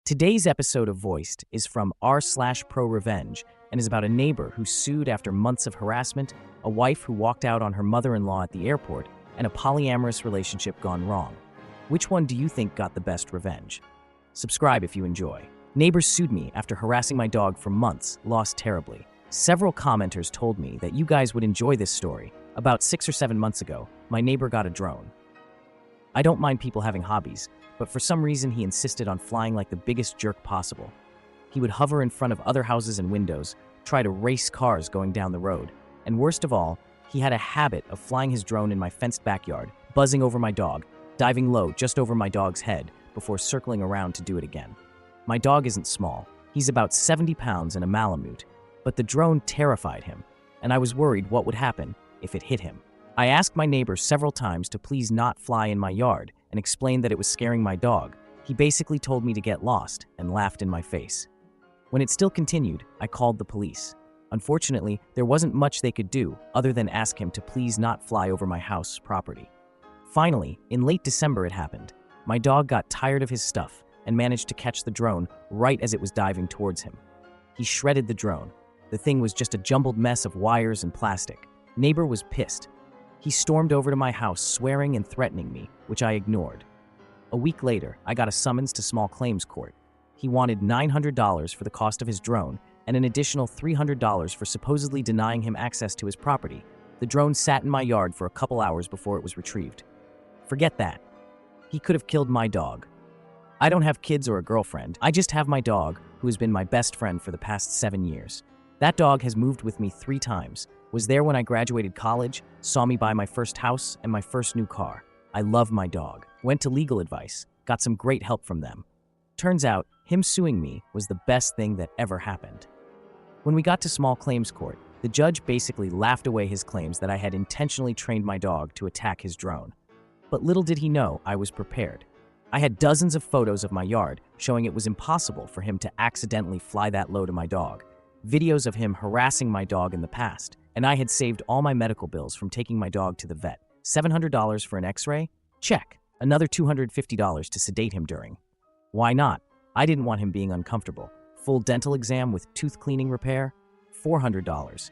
Today's episode of Voiced is from r/pro revenge and is about a neighbor who sued after months of harassment, a wife who walked out on her mother-in-law at the airport, and a polyamorous relationship gone wrong. Which one do you think got the best revenge? Subscribe if you enjoy. Neighbors sued me after harassing my dog for months, lost terribly. Several commenters told me that you guys would enjoy this story. About 6 or 7 months ago, my neighbor got a drone. I don't mind people having hobbies, but for some reason he insisted on flying like the biggest jerk possible. He would hover in front of other houses and windows, try to race cars going down the road, and worst of all, he had a habit of flying his drone in my fenced backyard, buzzing over my dog, diving low just over my dog's head before circling around to do it again. My dog isn't small. He's about 70 pounds and a Malamute, but the drone terrified him, and I was worried what would happen if it hit him. I asked my neighbor several times to please not fly in my yard and explained that it was scaring my dog. He basically told me to get lost and laughed in my face. When it still continued, I called the police. Unfortunately, there wasn't much they could do other than ask him to please not fly over my house property. Finally, in late December it happened. My dog got tired of his stuff and managed to catch the drone right as it was diving towards him. He shredded the drone. The thing was just a jumbled mess of wires and plastic. Neighbor was pissed. He stormed over to my house swearing and threatening me, which I ignored. A week later, I got a summons to small claims court. He wanted $900 for the cost of his drone and an additional $300 for supposedly denying him access to his property. The drone sat in my yard for a couple hours before it was retrieved. Forget that. He could have killed my dog. I don't have kids or a girlfriend. I just have my dog, who has been my best friend for the past 7 years. That dog has moved with me 3 times, was there when I graduated college, saw me buy my first house and my first new car. I love my dog. Went to legal advice, got some great help from them. Turns out, him suing me was the best thing that ever happened. When we got to small claims court, the judge basically laughed away his claims that I had intentionally trained my dog to attack his drone. But little did he know I was prepared. I had dozens of photos of my yard showing it was impossible for him to accidentally fly that low to my dog, videos of him harassing my dog in the past, and I had saved all my medical bills from taking my dog to the vet. $700 for an x-ray? Check. Another $250 to sedate him during. Why not? I didn't want him being uncomfortable. Full dental exam with tooth cleaning repair? $400.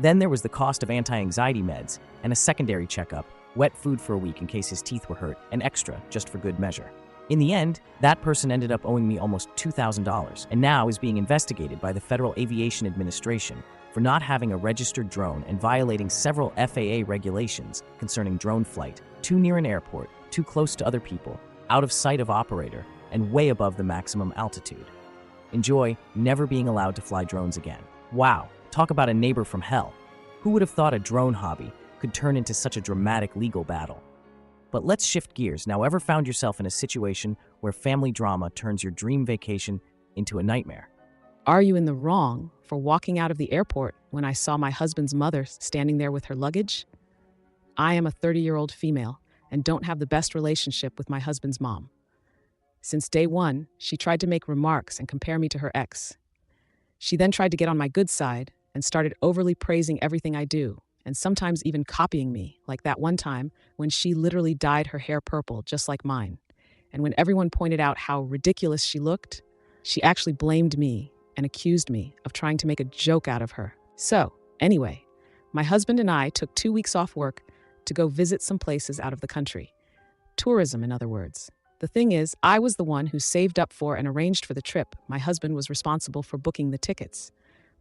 Then there was the cost of anti-anxiety meds and a secondary checkup, wet food for a week in case his teeth were hurt, and extra just for good measure. In the end, that person ended up owing me almost $2,000 and now is being investigated by the Federal Aviation Administration for not having a registered drone and violating several FAA regulations concerning drone flight, too near an airport, too close to other people, out of sight of operator, and way above the maximum altitude. Enjoy never being allowed to fly drones again. Wow, talk about a neighbor from hell. Who would have thought a drone hobby could turn into such a dramatic legal battle? But let's shift gears. Now, ever found yourself in a situation where family drama turns your dream vacation into a nightmare? Are you in the wrong for walking out of the airport when I saw my husband's mother standing there with her luggage? I am a 30-year-old female and don't have the best relationship with my husband's mom. Since day one, she tried to make remarks and compare me to her ex. She then tried to get on my good side and started overly praising everything I do, and sometimes even copying me, like that one time when she literally dyed her hair purple just like mine. And when everyone pointed out how ridiculous she looked, she actually blamed me and accused me of trying to make a joke out of her. So, anyway, my husband and I took 2 weeks off work to go visit some places out of the country. Tourism, in other words. The thing is, I was the one who saved up for and arranged for the trip. My husband was responsible for booking the tickets.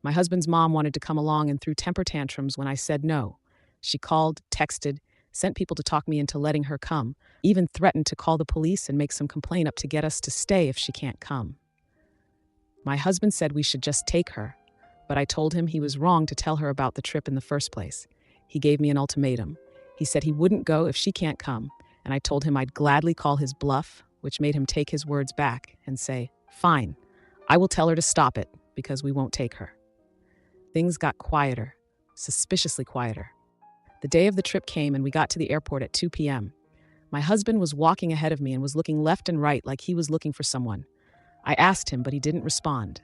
My husband's mom wanted to come along and threw temper tantrums when I said no. She called, texted, sent people to talk me into letting her come, even threatened to call the police and make some complaint up to get us to stay if she can't come. My husband said we should just take her, but I told him he was wrong to tell her about the trip in the first place. He gave me an ultimatum. He said he wouldn't go if she can't come, and I told him I'd gladly call his bluff, which made him take his words back and say, "Fine, I will tell her to stop it because we won't take her." Things got quieter, suspiciously quieter. The day of the trip came and we got to the airport at 2 p.m. My husband was walking ahead of me and was looking left and right like he was looking for someone. I asked him, but he didn't respond.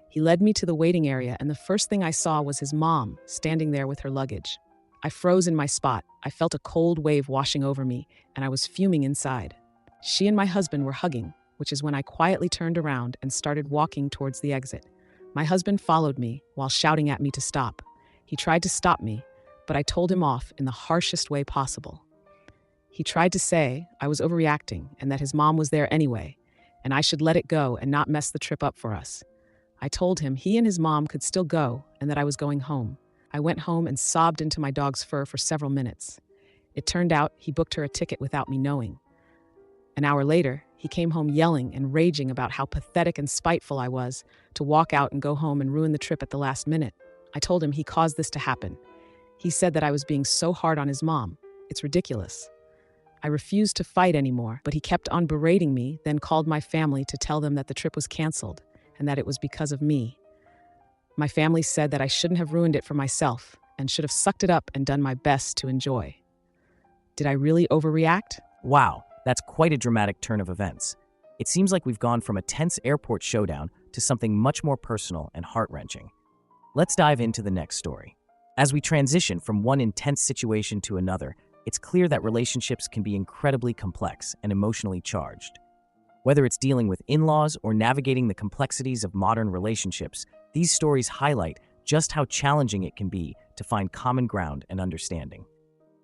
He led me to the waiting area, and the first thing I saw was his mom standing there with her luggage. I froze in my spot. I felt a cold wave washing over me, and I was fuming inside. She and my husband were hugging, which is when I quietly turned around and started walking towards the exit. My husband followed me while shouting at me to stop. He tried to stop me, but I told him off in the harshest way possible. He tried to say I was overreacting and that his mom was there anyway, and I should let it go and not mess the trip up for us. I told him he and his mom could still go and that I was going home. I went home and sobbed into my dog's fur for several minutes. It turned out he booked her a ticket without me knowing. An hour later, he came home yelling and raging about how pathetic and spiteful I was to walk out and go home and ruin the trip at the last minute. I told him he caused this to happen. He said that I was being so hard on his mom. It's ridiculous. I refused to fight anymore, but he kept on berating me, then called my family to tell them that the trip was canceled and that it was because of me. My family said that I shouldn't have ruined it for myself and should have sucked it up and done my best to enjoy. Did I really overreact? Wow, that's quite a dramatic turn of events. It seems like we've gone from a tense airport showdown to something much more personal and heart-wrenching. Let's dive into the next story. As we transition from one intense situation to another, it's clear that relationships can be incredibly complex and emotionally charged. Whether it's dealing with in-laws or navigating the complexities of modern relationships, these stories highlight just how challenging it can be to find common ground and understanding.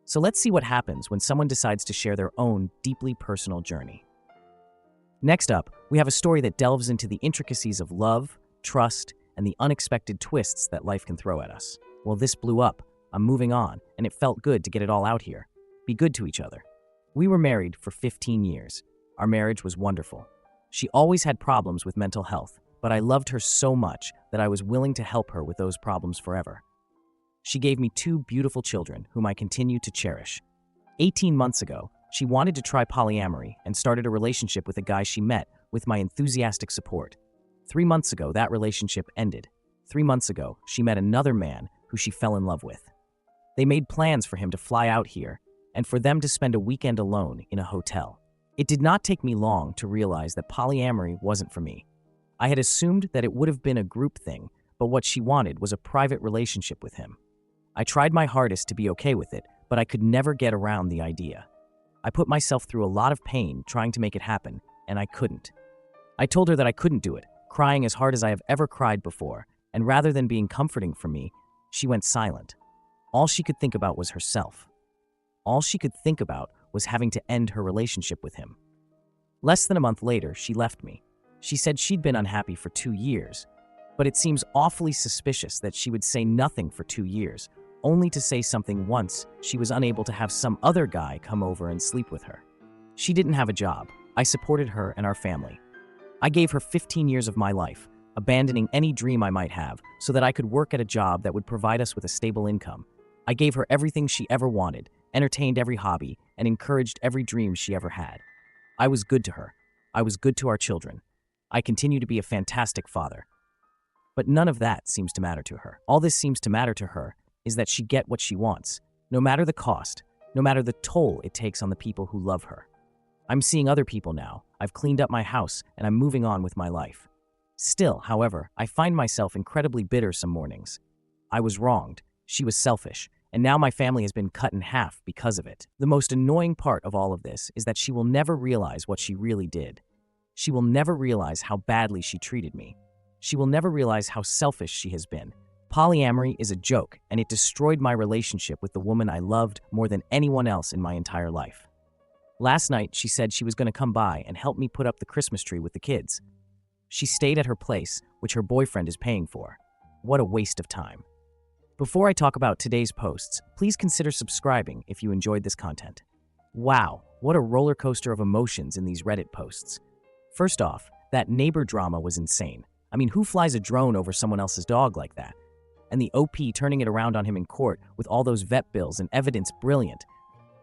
So let's see what happens when someone decides to share their own deeply personal journey. Next up, we have a story that delves into the intricacies of love, trust, and the unexpected twists that life can throw at us. Well, this blew up. I'm moving on, and it felt good to get it all out here. Be good to each other. We were married for 15 years. Our marriage was wonderful. She always had problems with mental health, but I loved her so much that I was willing to help her with those problems forever. She gave me 2 beautiful children, whom I continue to cherish. 18 months ago, she wanted to try polyamory and started a relationship with a guy she met with my enthusiastic support. 3 months ago, that relationship ended. 3 months ago, she met another man who she fell in love with. They made plans for him to fly out here and for them to spend a weekend alone in a hotel. It did not take me long to realize that polyamory wasn't for me. I had assumed that it would have been a group thing, but what she wanted was a private relationship with him. I tried my hardest to be okay with it, but I could never get around the idea. I put myself through a lot of pain trying to make it happen, and I couldn't. I told her that I couldn't do it, crying as hard as I have ever cried before, and rather than being comforting for me, she went silent. All she could think about was herself. All she could think about was having to end her relationship with him. Less than a month later, she left me. She said she'd been unhappy for 2 years, but it seems awfully suspicious that she would say nothing for 2 years, only to say something once she was unable to have some other guy come over and sleep with her. She didn't have a job. I supported her and our family. I gave her 15 years of my life, abandoning any dream I might have so that I could work at a job that would provide us with a stable income. I gave her everything she ever wanted, entertained every hobby, and encouraged every dream she ever had. I was good to her. I was good to our children. I continue to be a fantastic father. But none of that seems to matter to her. All this seems to matter to her is that she get what she wants, no matter the cost, no matter the toll it takes on the people who love her. I'm seeing other people now. I've cleaned up my house, and I'm moving on with my life. Still, however, I find myself incredibly bitter some mornings. I was wronged. She was selfish. And now my family has been cut in half because of it. The most annoying part of all of this is that she will never realize what she really did. She will never realize how badly she treated me. She will never realize how selfish she has been. Polyamory is a joke, and it destroyed my relationship with the woman I loved more than anyone else in my entire life. Last night, she said she was going to come by and help me put up the Christmas tree with the kids. She stayed at her place, which her boyfriend is paying for. What a waste of time. Before I talk about today's posts, please consider subscribing if you enjoyed this content. Wow, what a roller coaster of emotions in these Reddit posts. First off, that neighbor drama was insane. I mean, who flies a drone over someone else's dog like that? And the OP turning it around on him in court with all those vet bills and evidence, brilliant.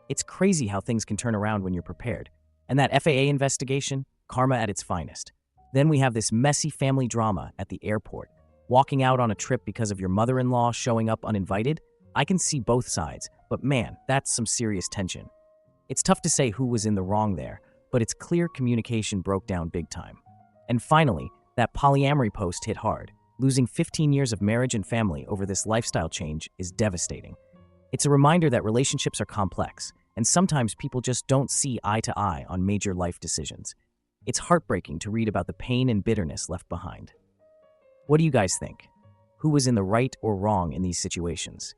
It's crazy how things can turn around when you're prepared. And that FAA investigation, karma at its finest. Then we have this messy family drama at the airport. Walking out on a trip because of your mother-in-law showing up uninvited? I can see both sides, but man, that's some serious tension. It's tough to say who was in the wrong there, but it's clear communication broke down big time. And finally, that polyamory post hit hard. Losing 15 years of marriage and family over this lifestyle change is devastating. It's a reminder that relationships are complex, and sometimes people just don't see eye to eye on major life decisions. It's heartbreaking to read about the pain and bitterness left behind. What do you guys think? Who was in the right or wrong in these situations?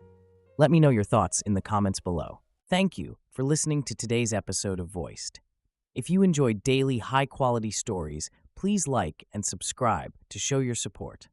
Let me know your thoughts in the comments below. Thank you for listening to today's episode of Voiced. If you enjoyed daily, high-quality stories, please like and subscribe to show your support.